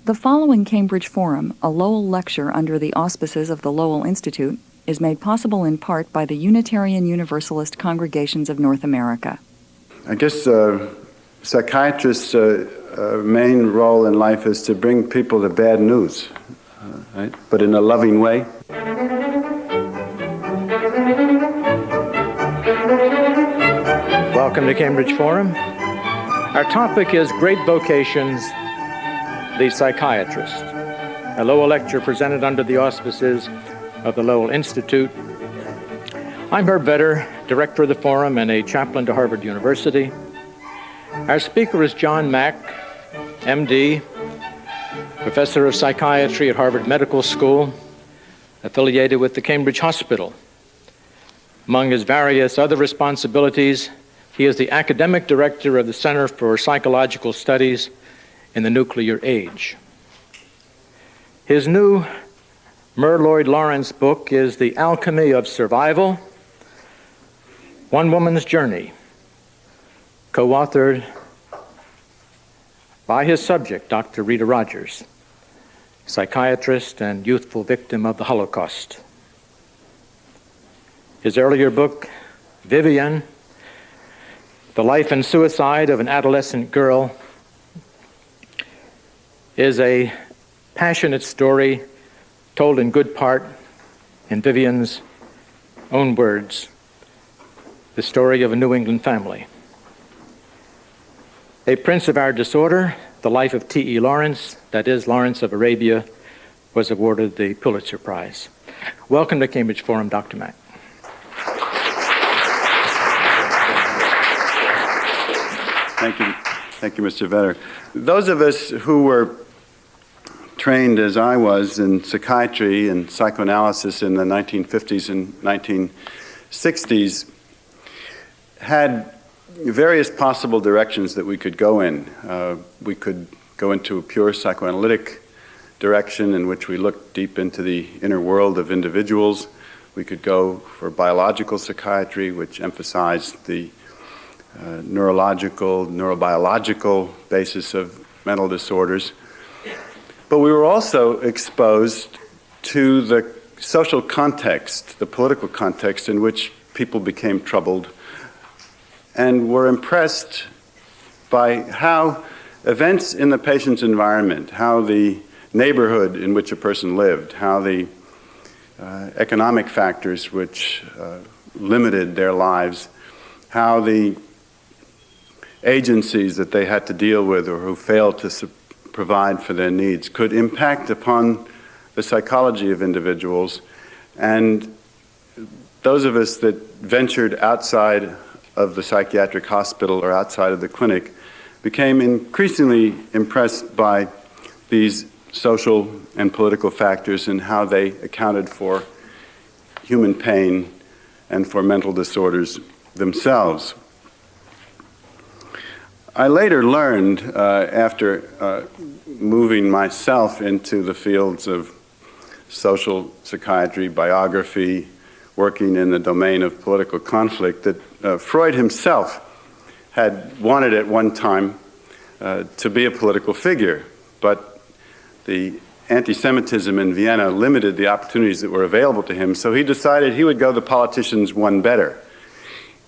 The following Cambridge Forum, a Lowell lecture under the auspices of the Lowell Institute, is made possible in part by the Unitarian Universalist Congregations of North America. I guess psychiatrists' main role in life is to bring people the bad news, right? But in a loving way. Welcome to Cambridge Forum. Our topic is Great Vocations, the Psychiatrist, a Lowell lecture presented under the auspices of the Lowell Institute. I'm Herb Vedder, director of the forum and a chaplain to Harvard University. Our speaker is John Mack, MD, professor of psychiatry at Harvard Medical School, affiliated with the Cambridge Hospital. Among his various other responsibilities, he is the academic director of the Center for Psychological Studies in the Nuclear Age. His new Lloyd-Lawrence book is The Alchemy of Survival, One Woman's Journey, co-authored by his subject, Dr. Rita Rogers, psychiatrist and youthful victim of the Holocaust. His earlier book, Vivian, The Life and Suicide of an Adolescent Girl, is a passionate story told in good part in Vivian's own words, the story of a New England family. A Prince of Our Disorder, The Life of T.E. Lawrence, that is, Lawrence of Arabia, was awarded the Pulitzer Prize. Welcome to Cambridge Forum, Dr. Mack. Thank you, Mr. Vedder. Those of us who were trained, as I was, in psychiatry and psychoanalysis in the 1950s and 1960s had various possible directions that we could go in. We could go into a pure psychoanalytic direction in which we looked deep into the inner world of individuals. We could go for biological psychiatry, which emphasized the neurological, neurobiological basis of mental disorders. But we were also exposed to the social context, the political context in which people became troubled, and were impressed by how events in the patient's environment, how the neighborhood in which a person lived, how the economic factors which limited their lives, how the agencies that they had to deal with or who failed to provide for their needs could impact upon the psychology of individuals. And those of us that ventured outside of the psychiatric hospital or outside of the clinic became increasingly impressed by these social and political factors and how they accounted for human pain and for mental disorders themselves. I later learned, after moving myself into the fields of social psychiatry, biography, working in the domain of political conflict, that Freud himself had wanted at one time to be a political figure, but the anti-Semitism in Vienna limited the opportunities that were available to him, so he decided he would go the politicians one better.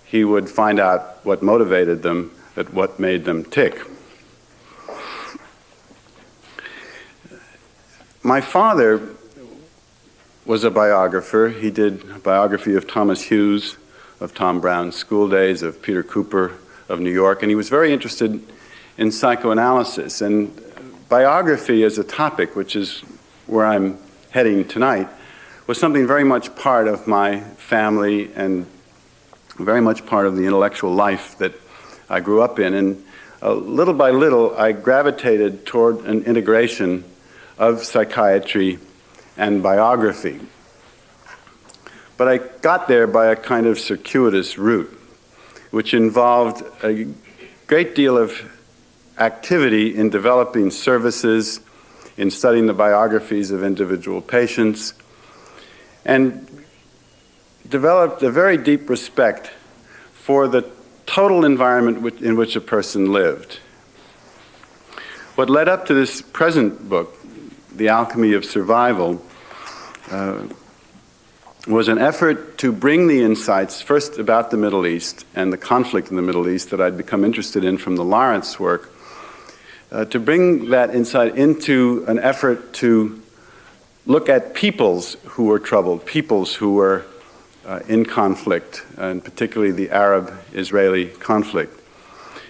He would find out what motivated them, at what made them tick. My father was a biographer. He did a biography of Thomas Hughes, of Tom Brown's school days, of Peter Cooper of New York, and he was very interested in psychoanalysis. And biography as a topic, which is where I'm heading tonight, was something very much part of my family and very much part of the intellectual life that I grew up in. And little by little, I gravitated toward an integration of psychiatry and biography. But I got there by a kind of circuitous route, which involved a great deal of activity in developing services, in studying the biographies of individual patients, and developed a very deep respect for the total environment in which a person lived. What led up to this present book, The Alchemy of Survival, was an effort to bring the insights, first about the Middle East and the conflict in the Middle East that I'd become interested in from the Lawrence work, to bring that insight into an effort to look at peoples who were troubled, peoples who were in conflict, and particularly the Arab-Israeli conflict.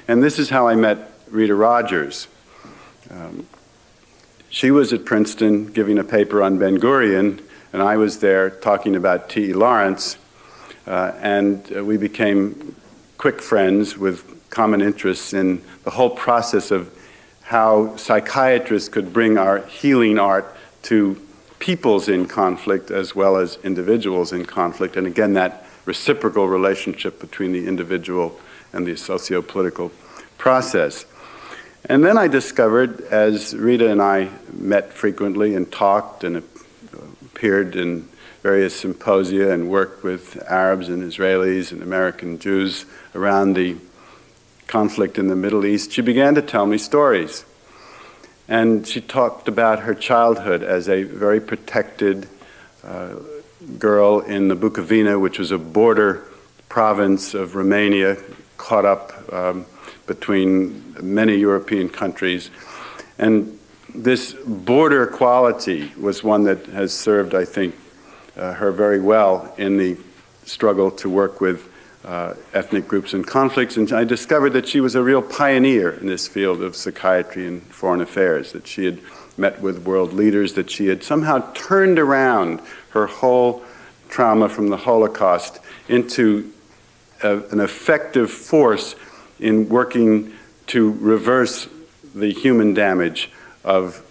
And this is how I met Rita Rogers. She was at Princeton giving a paper on Ben Gurion, and I was there talking about T.E. Lawrence, and we became quick friends with common interests in the whole process of how psychiatrists could bring our healing art to peoples in conflict as well as individuals in conflict, and again, that reciprocal relationship between the individual and the socio-political process. And then I discovered, as Rita and I met frequently and talked and appeared in various symposia and worked with Arabs and Israelis and American Jews around the conflict in the Middle East, she began to tell me stories. And she talked about her childhood as a very protected girl in the Bukovina, which was a border province of Romania, caught up between many European countries. And this border quality was one that has served, I think, her very well in the struggle to work with ethnic groups and conflicts. And I discovered that she was a real pioneer in this field of psychiatry and foreign affairs, that she had met with world leaders, that she had somehow turned around her whole trauma from the Holocaust into an effective force in working to reverse the human damage of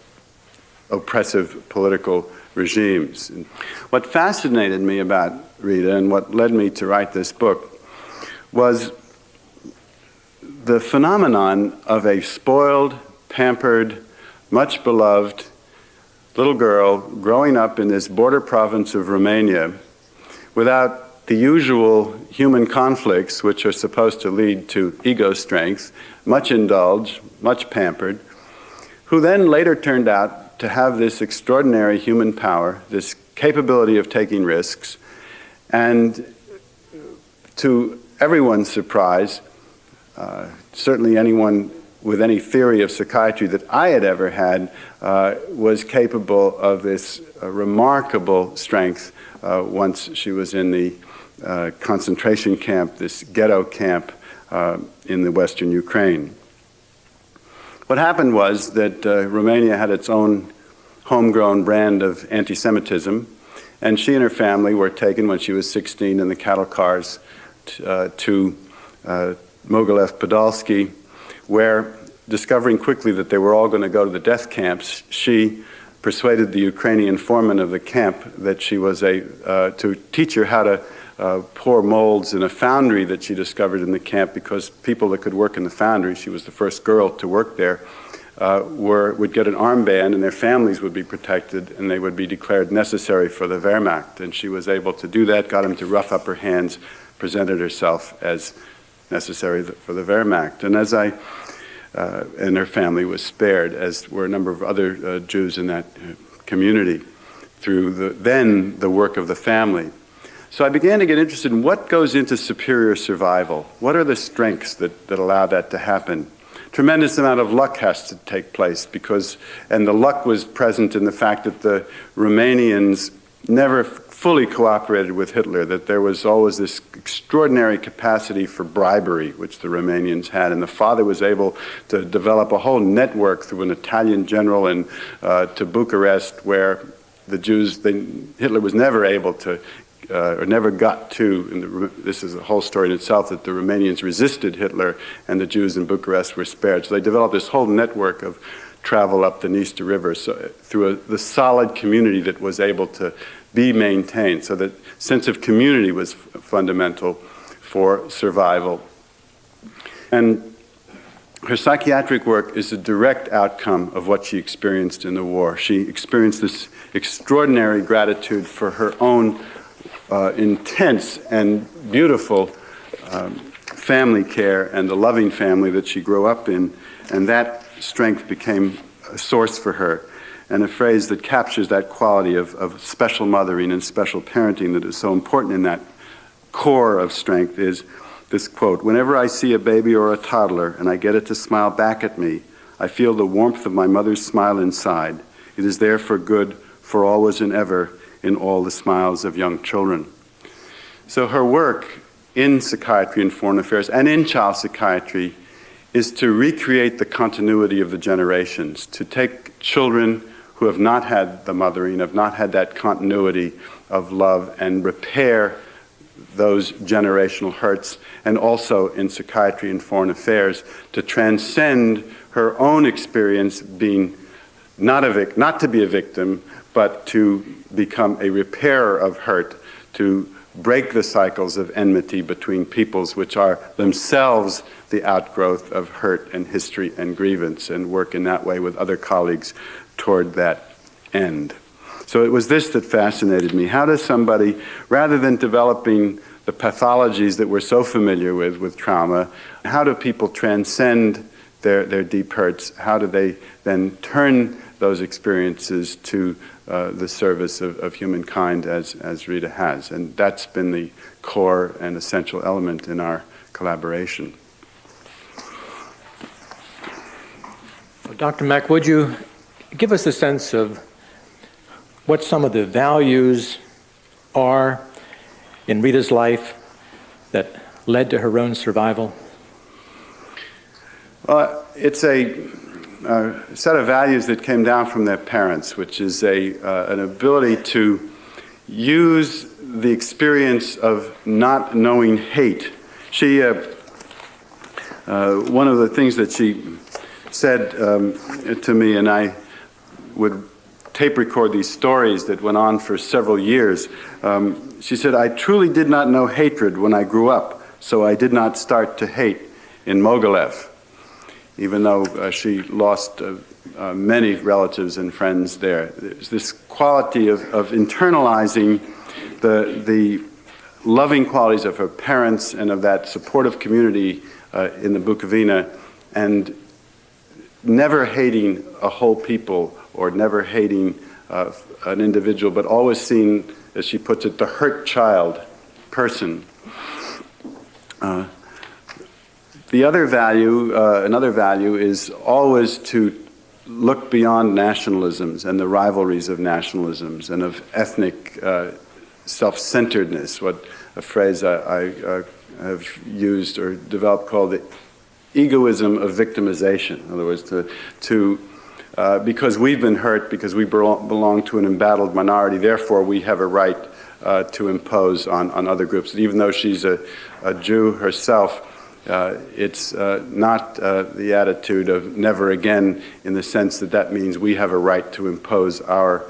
oppressive political regimes. And what fascinated me about Rita and what led me to write this book was the phenomenon of a spoiled, pampered, much beloved little girl growing up in this border province of Romania without the usual human conflicts which are supposed to lead to ego strength, much indulged, much pampered, who then later turned out to have this extraordinary human power, this capability of taking risks, and to everyone's surprise, certainly anyone with any theory of psychiatry that I had ever had was capable of this remarkable strength once she was in the concentration camp, this ghetto camp in the western Ukraine. What happened was that Romania had its own homegrown brand of anti-Semitism, and she and her family were taken when she was 16 in the cattle cars to Mogilev Podolsky, where, discovering quickly that they were all going to go to the death camps, she persuaded the Ukrainian foreman of the camp that she was to teach her how to pour molds in a foundry that she discovered in the camp, because people that could work in the foundry, she was the first girl to work there, would get an armband and their families would be protected and they would be declared necessary for the Wehrmacht. And she was able to do that, got them to rough up her hands, presented herself as necessary for the Wehrmacht. And and her family was spared, as were a number of other Jews in that community, through the work of the family. So I began to get interested in what goes into superior survival. What are the strengths that allow that to happen? Tremendous amount of luck has to take place and the luck was present in the fact that the Romanians never fully cooperated with Hitler, that there was always this extraordinary capacity for bribery, which the Romanians had, and the father was able to develop a whole network through an Italian general to Bucharest, where the Jews, Hitler was never able to or never got to, and this is a whole story in itself, that the Romanians resisted Hitler and the Jews in Bucharest were spared. So they developed this whole network of travel up the Dniester River through the solid community that was able to be maintained. So that sense of community was fundamental for survival. And her psychiatric work is a direct outcome of what she experienced in the war. She experienced this extraordinary gratitude for her own intense and beautiful family care and the loving family that she grew up in, and that strength became a source for her. And a phrase that captures that quality of special mothering and special parenting that is so important in that core of strength is this quote: "Whenever I see a baby or a toddler and I get it to smile back at me, I feel the warmth of my mother's smile inside. It is there for good, for always and ever, in all the smiles of young children." So her work in psychiatry and foreign affairs and in child psychiatry is to recreate the continuity of the generations, to take children who have not had the mothering, have not had that continuity of love, and repair those generational hurts, and also in psychiatry and foreign affairs to transcend her own experience being not to be a victim, but to become a repairer of hurt, to break the cycles of enmity between peoples which are themselves the outgrowth of hurt and history and grievance, and work in that way with other colleagues toward that end. So it was this that fascinated me. How does somebody, rather than developing the pathologies that we're so familiar with trauma, how do people transcend their deep hurts? How do they then turn those experiences to the service of humankind as Rita has? And that's been the core and essential element in our collaboration. Dr. Mack, would you give us a sense of what some of the values are in Rita's life that led to her own survival? It's a set of values that came down from their parents, which is an ability to use the experience of not knowing hate. She, one of the things that she said to me, and I would tape record these stories that went on for several years. She said, "I truly did not know hatred when I grew up, so I did not start to hate in Mogilev," even though she lost many relatives and friends there. There's this quality of internalizing the loving qualities of her parents and of that supportive community in the Bukovina, and never hating a whole people or never hating an individual, but always seeing, as she puts it, the hurt child person. The other value, another value, is always to look beyond nationalisms and the rivalries of nationalisms and of ethnic self-centeredness, what a phrase I have used or developed called the egoism of victimization. In other words, because we've been hurt, because we belong to an embattled minority, therefore we have a right to impose on other groups. Even though she's a Jew herself, it's not the attitude of never again, in the sense that means we have a right to impose our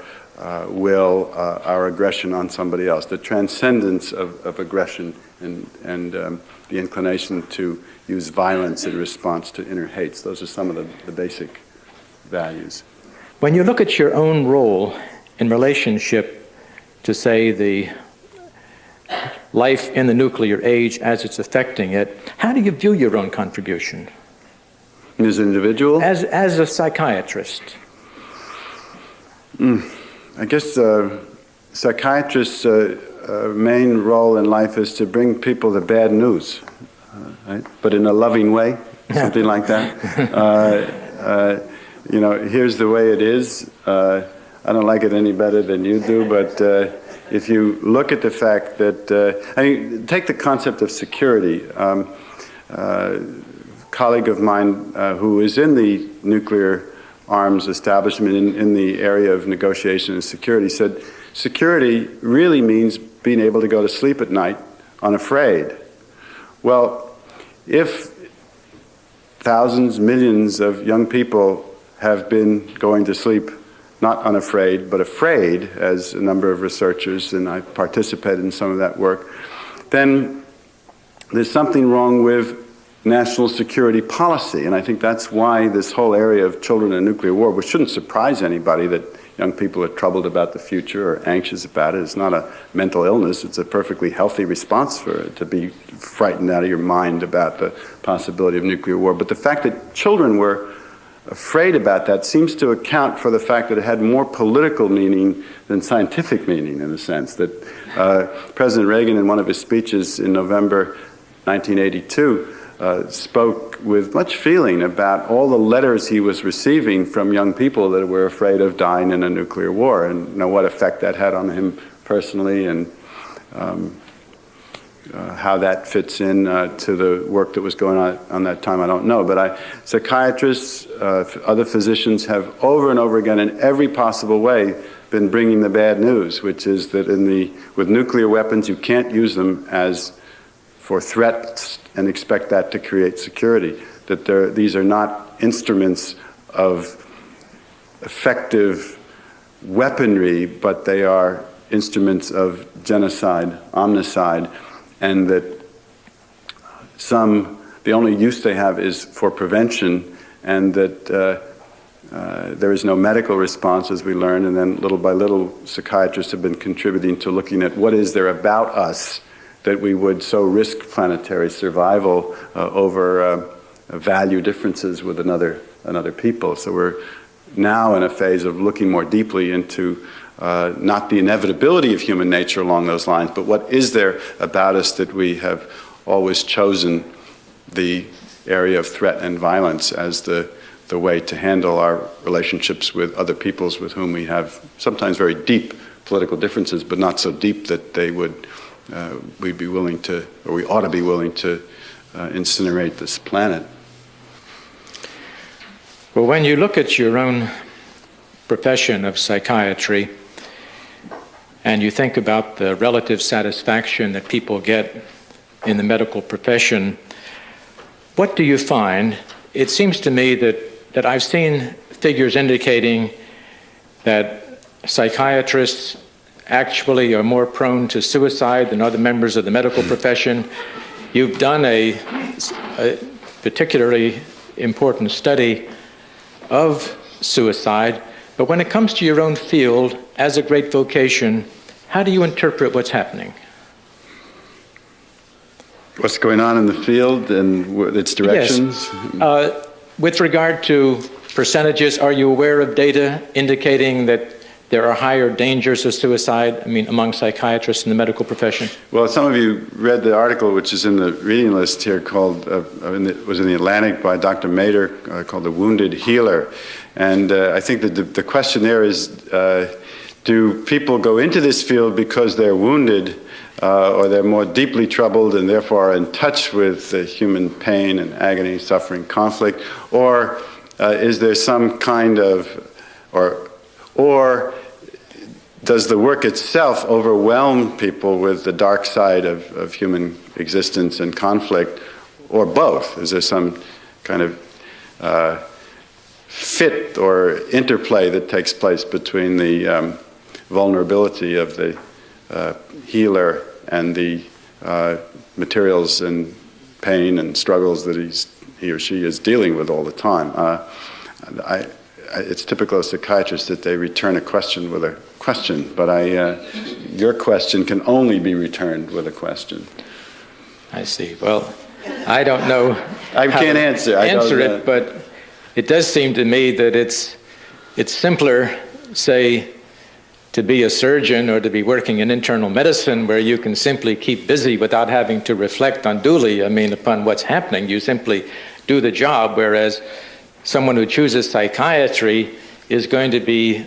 will, our aggression on somebody else. The transcendence of aggression and the inclination to use violence in response to inner hates. Those are some of the basic values. When you look at your own role in relationship to, say, the life in the nuclear age as it's affecting it, how do you view your own contribution? As an individual? As a psychiatrist. I guess psychiatrist's main role in life is to bring people the bad news, right? But in a loving way, something like that. Here's the way it is. I don't like it any better than you do, but if you look at the fact that, take the concept of security. A colleague of mine who is in the nuclear arms establishment in the area of negotiation and security said, security really means being able to go to sleep at night unafraid. Well, if thousands, millions of young people have been going to sleep not unafraid, but afraid, as a number of researchers, and I participated in some of that work, then there's something wrong with national security policy. And I think that's why this whole area of children and nuclear war, which shouldn't surprise anybody that young people are troubled about the future or anxious about it. It's not a mental illness. It's a perfectly healthy response for it to be frightened out of your mind about the possibility of nuclear war. But the fact that children were afraid about that seems to account for the fact that it had more political meaning than scientific meaning, in a sense. That President Reagan, in one of his speeches in November 1982, spoke with much feeling about all the letters he was receiving from young people that were afraid of dying in a nuclear war, and what effect that had on him personally, and how that fits in to the work that was going on that time, I don't know. But psychiatrists, other physicians have over and over again in every possible way been bringing the bad news, which is that with nuclear weapons you can't use them as for threats and expect that to create security. That these are not instruments of effective weaponry, but they are instruments of genocide, omnicide, and that the only use they have is for prevention, and that there is no medical response, as we learned, and then little by little psychiatrists have been contributing to looking at what is there about us that we would so risk planetary survival over value differences with another people. So we're now in a phase of looking more deeply into not the inevitability of human nature along those lines, but what is there about us that we have always chosen the area of threat and violence as the way to handle our relationships with other peoples with whom we have sometimes very deep political differences, but not so deep that we'd be willing to, or we ought to be willing to incinerate this planet. Well, when you look at your own profession of psychiatry, and you think about the relative satisfaction that people get in the medical profession, what do you find? It seems to me that I've seen figures indicating that psychiatrists actually are more prone to suicide than other members of the medical profession. You've done a particularly important study of suicide, but when it comes to your own field as a great vocation, how do you interpret what's happening? What's going on in the field and its directions? Yes. With regard to percentages, are you aware of data indicating that there are higher dangers of suicide, among psychiatrists in the medical profession? Well, some of you read the article, which is in the reading list here, called, it was in the Atlantic by Dr. Mader, called The Wounded Healer. And I think that the question there is, do people go into this field because they're wounded, or they're more deeply troubled and therefore are in touch with human pain and agony, suffering, conflict? Or is there some kind of, or does the work itself overwhelm people with the dark side of human existence and conflict, or both? Is there some kind of fit or interplay that takes place between the vulnerability of the healer and the materials and pain and struggles that he or she is dealing with all the time? It's typical of psychiatrists that they return a question with a question, but your question can only be returned with a question. I see. Well, I don't know. I can't answer it, but it does seem to me that it's simpler, say, to be a surgeon or to be working in internal medicine, where you can simply keep busy without having to reflect unduly, upon what's happening. You simply do the job, whereas someone who chooses psychiatry is going to be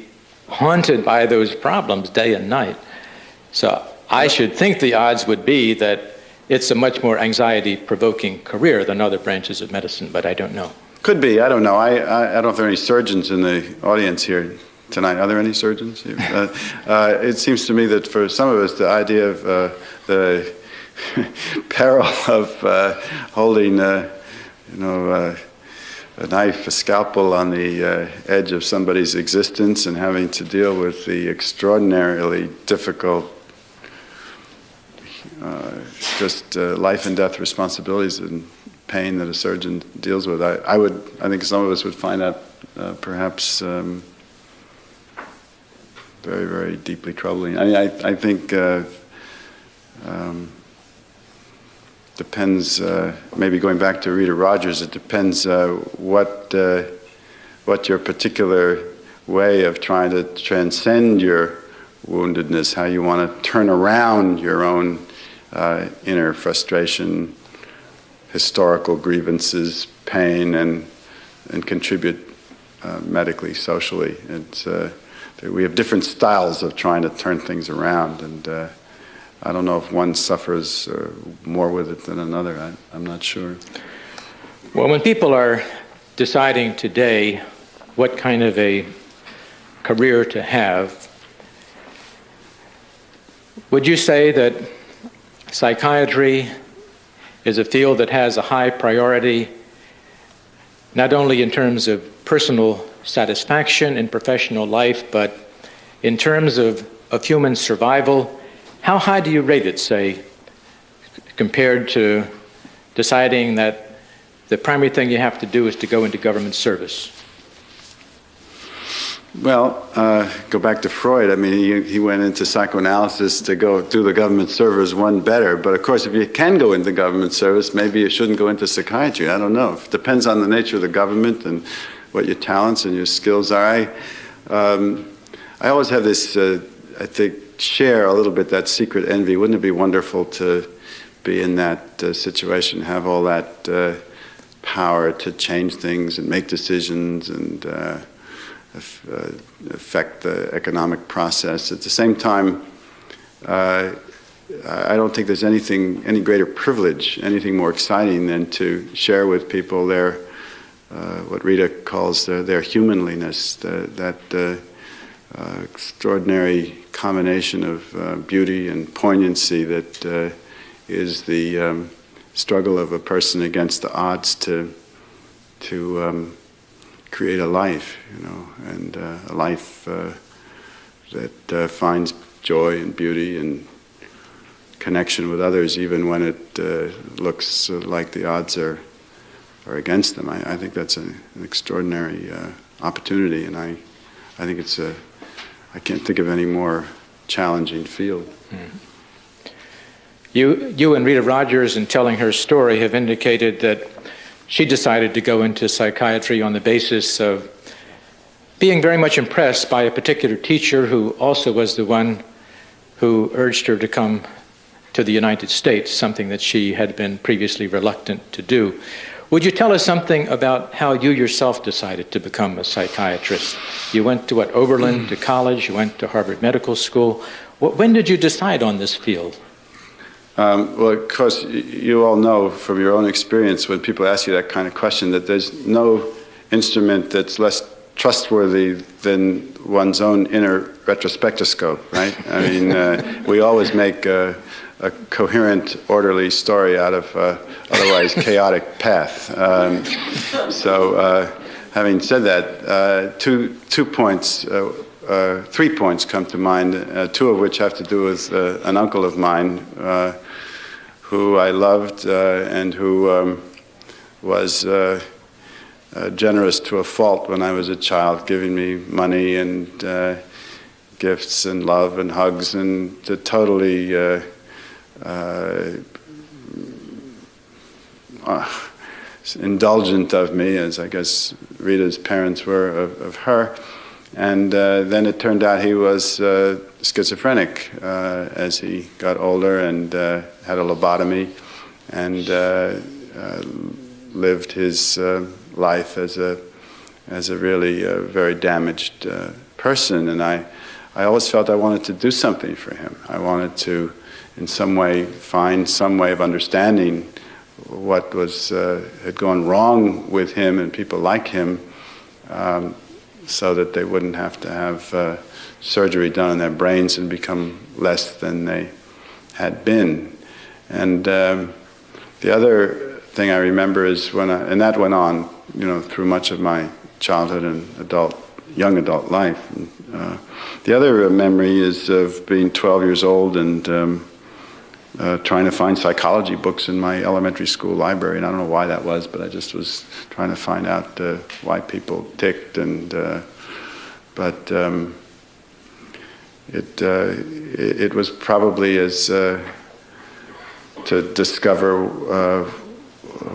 haunted by those problems day and night. So I should think the odds would be that it's a much more anxiety-provoking career than other branches of medicine, but I don't know. Could be. I don't know. I don't know if there are any surgeons in the audience here tonight. Are there any surgeons? It seems to me that for some of us, the idea of the peril of holding, a knife, a scalpel on the edge of somebody's existence and having to deal with the extraordinarily difficult, life and death responsibilities and pain that a surgeon deals with. I think some of us would find that perhaps very, very deeply troubling. I think depends, maybe going back to Rita Rogers, it depends what what your particular way of trying to transcend your woundedness, how you want to turn around your own inner frustration, historical grievances, pain, and contribute medically, socially. We have different styles of trying to turn things around, and I don't know if one suffers more with it than another. I'm not sure. Well, when people are deciding today what kind of a career to have, would you say that psychiatry is a field that has a high priority, not only in terms of personal satisfaction in professional life, but in terms of human survival? How high do you rate it, say, compared to deciding that the primary thing you have to do is to go into government service? Well, go back to Freud. I mean, he went into psychoanalysis to go do the government service one better. But of course, if you can go into government service, maybe you shouldn't go into psychiatry. I don't know. It depends on the nature of the government and what your talents and your skills are. I always have this, I think, share a little bit that secret envy. Wouldn't it be wonderful to be in that situation, have all that power to change things and make decisions and affect the economic process? At the same time, I don't think there's any greater privilege, anything more exciting than to share with people their what Rita calls their humanliness, that extraordinary combination of beauty and poignancy that is the struggle of a person against the odds to create a life, and a life that finds joy and beauty and connection with others, even when it looks like the odds are against them. I think that's an extraordinary opportunity, and I think I can't think of any more challenging field. Mm. You and Rita Rogers, in telling her story, have indicated that she decided to go into psychiatry on the basis of being very much impressed by a particular teacher who also was the one who urged her to come to the United States, something that she had been previously reluctant to do. Would you tell us something about how you yourself decided to become a psychiatrist? You went to Oberlin to college, you went to Harvard Medical School. When did you decide on this field? Well, of course, you all know from your own experience when people ask you that kind of question that there's no instrument that's less trustworthy than one's own inner retrospectoscope, right? I mean, we always make a coherent, orderly story out of otherwise chaotic path. Having said that, 2 points, 3 points come to mind, 2 of which have to do with an uncle of mine who I loved and who was generous to a fault when I was a child, giving me money and gifts and love and hugs, and totally indulgent of me, as I guess Rita's parents were of her. And then it turned out he was schizophrenic as he got older, and had a lobotomy, and lived his life as a really very damaged person. And I always felt I wanted to do something for him. I wanted to, in some way, find some way of understanding what had gone wrong with him and people like him, so that they wouldn't have to have surgery done on their brains and become less than they had been. And the other thing I remember is and that went on, through much of my childhood and young adult life. And, the other memory is of being 12 years old and trying to find psychology books in my elementary school library, and I don't know why that was, but I just was trying to find out why people ticked, and but it was probably as to discover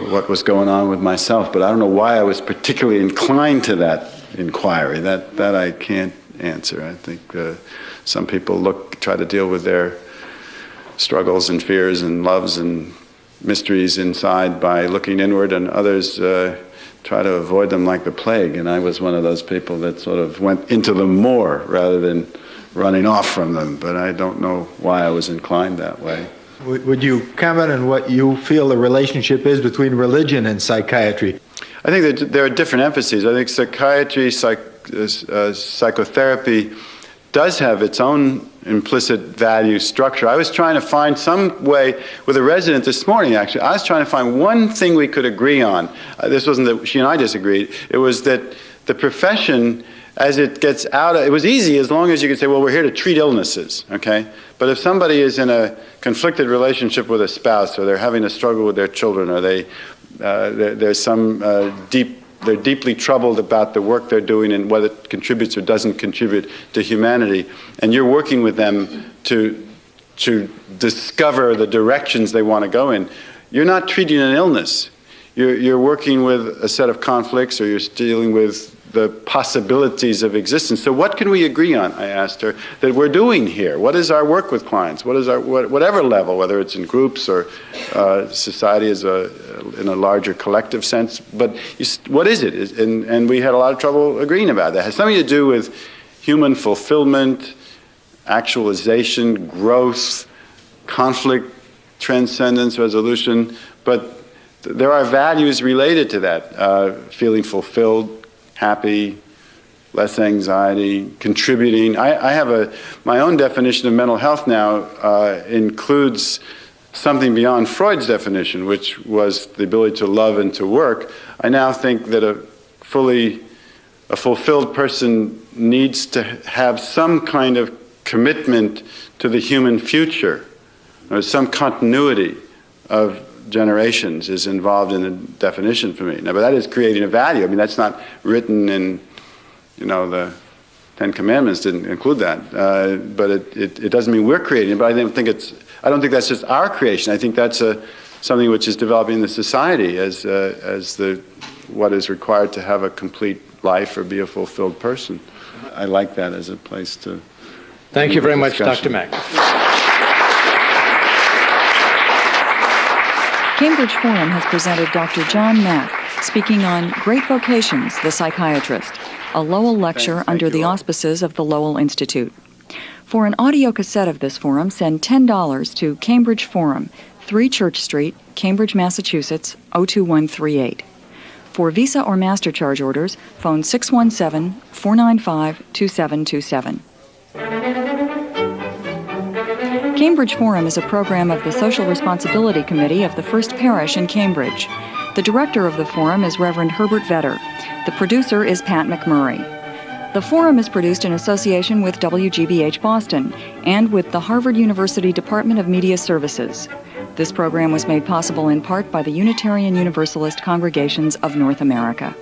what was going on with myself, but I don't know why I was particularly inclined to that inquiry. That I can't answer. I think some people try to deal with their struggles and fears and loves and mysteries inside by looking inward, and others try to avoid them like the plague. And I was one of those people that sort of went into them more rather than running off from them. But I don't know why I was inclined that way. Would you comment on what you feel the relationship is between religion and psychiatry? I think that there are different emphases. I think psychiatry, psychotherapy does have its own implicit value structure. I was trying to find some way, with a resident this morning actually, I was trying to find one thing we could agree on. This wasn't that she and I disagreed. It was that the profession, as it gets out, it was easy as long as you could say, well, we're here to treat illnesses, okay? But if somebody is in a conflicted relationship with a spouse, or they're having a struggle with their children, or there's some they're deeply troubled about the work they're doing and whether it contributes or doesn't contribute to humanity, and you're working with them to discover the directions they want to go in, you're not treating an illness. You're working with a set of conflicts, or you're dealing with the possibilities of existence. So what can we agree on, I asked her, that we're doing here? What is our work with clients? What is our, whatever level, whether it's in groups or society as in a larger collective sense, but what is it? And we had a lot of trouble agreeing about that. It has something to do with human fulfillment, actualization, growth, conflict, transcendence, resolution, but there are values related to that, feeling fulfilled, happy, less anxiety, contributing. I have my own definition of mental health now includes something beyond Freud's definition, which was the ability to love and to work. I now think that a fulfilled person needs to have some kind of commitment to the human future, or some continuity of generations is involved in the definition for me. Now, but that is creating a value. I mean, that's not written in, the Ten Commandments didn't include that. But it doesn't mean we're creating it. But I don't think that's just our creation. I think that's something which is developing in the society as what is required to have a complete life or be a fulfilled person. I like that as a place to. Thank you very much, Dr. Mack. Cambridge Forum has presented Dr. John Mack speaking on Great Vocations, the Psychiatrist, a Lowell lecture under the auspices of the Lowell Institute. For an audio cassette of this forum, send $10 to Cambridge Forum, 3 Church Street, Cambridge, Massachusetts, 02138. For Visa or Master Charge orders, phone 617-495-2727. Cambridge Forum is a program of the Social Responsibility Committee of the First Parish in Cambridge. The director of the forum is Reverend Herbert Vetter. The producer is Pat McMurray. The forum is produced in association with WGBH Boston and with the Harvard University Department of Media Services. This program was made possible in part by the Unitarian Universalist Congregations of North America.